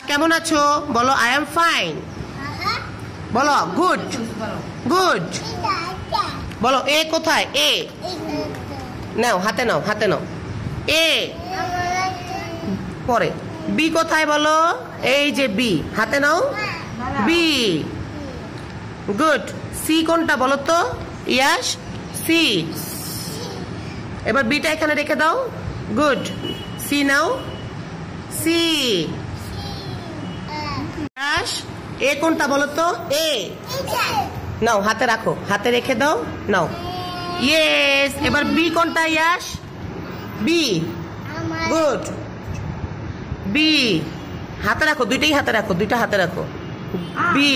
কেমন আছো? বলো আই এম ফাইন। বলো গুড। গুড। বলো এ কোথায়? এ নাও, হাতে নাও, হাতে নাও। এ পরে। বি কোথায় বলো? এই যে বি, হাতে নাও। বি। গুড। সি কোনটা বলো তো? ইয়াস, সি। এবার বিটা এখানে রেখে দাও। গুড। সি নাও। সি। ইয়াস। এ কোনটা বলো তো? এ নাও, হাতে রাখো, হাতে রেখে দাও, নাও। ইয়েস। এবার বি কোনটা? ইয়াস, বি। গুড। বি। হাতে রাখো, দুইটাই হাতে রাখো, দুইটা হাতে রাখো। বি।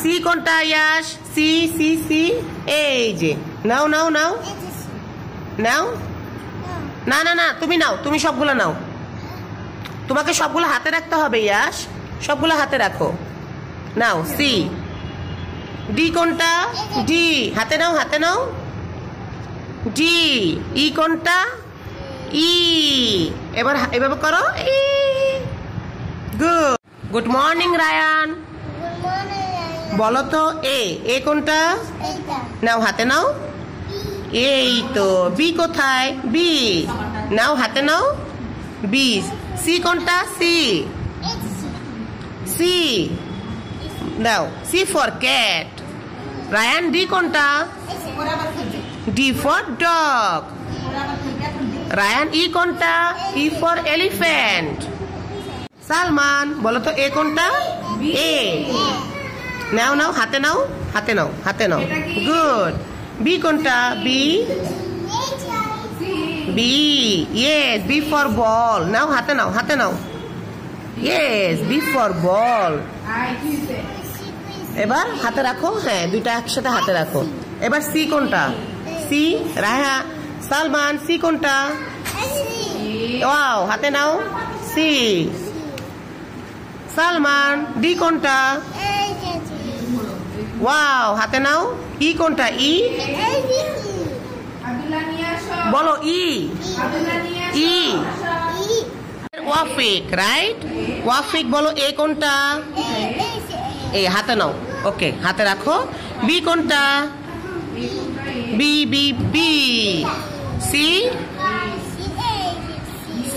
সি কোনটা? Yes, C. C C. এই যে নাও নাও নাও নাও। না না না, তুমি নাও, তুমি সবগুলো নাও। তোমাকে সবগুলো হাতে রাখতে হবে ইয়াস, সবগুলো হাতে রাখো। নাও। সি। ডি কোনটা? ডি। হাতে নাও, হাতে নাও। ডি। ই কোনটা? ই। এবার এভাবে করো। E. Good. Good morning Ryan. বলো তো এ। এ কোনটা? নাও, হাতে নাও। এই তো। বি কোথায়? বি। নাও, হাতে নাও। বি। সি কোনটা? সি। সি নাও। C for cat. Ryan D কোনটা? D for dog. Ryan E কোনটা? E for elephant. সালমান বলো তো এ কোনটা? এ। নাও নাও, হাতে নাও, হাতে নাও, হাতে নাও। গুড। বি কোনটা? B. B. Yes, B for ball. নাও, হাতে নাও, হাতে নাও। Yes, B for ball. এবার হাতে রাখো। হ্যাঁ, দুইটা একসাথে হাতে রাখো। এবার সি কোনটা? সি। রাহা। সালমান সি কোনটা? ওয়াও, হাতে নাও। সি। সালমান ডি কোনটা? ওয়াও, হাতে নাও। ই কোনটা? ই। বলো ই। ই। ওয়াফিক, রাইট? ওয়াফিক বলো এ কোনটা? এই হাতে নাও। ওকে, হাতে রাখো। বি কোনটা? B. B. B. C.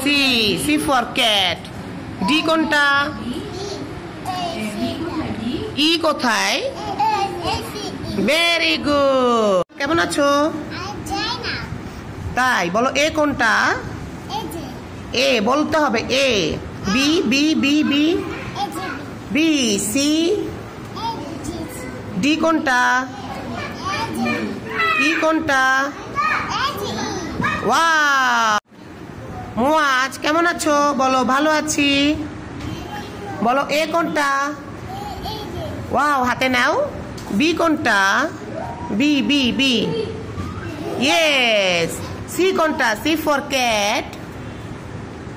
C. C for cat. D কোনটা? ই কোথায়? Very good. কেমন আছো? তাই বলো এ কোনটা? এ বলতে হবে। A. B. B. B. B. B. C. D কোনটা? ই কোনটা? ওয়াও। মুয়াজ কেমন আছো? বলো ভালো আছি। বলো এ কোনটা? ওয়াও, হাতে নাও। বি কোনটা? B. B. B. Yes. C কোনটা? C for cat.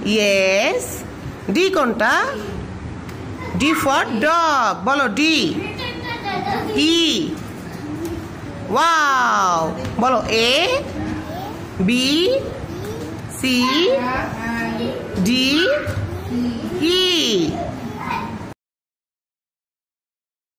Yes. D কোনটা? D for dog. বলো ডি। ই। ওয়াও। বলো A. B. C. D. E.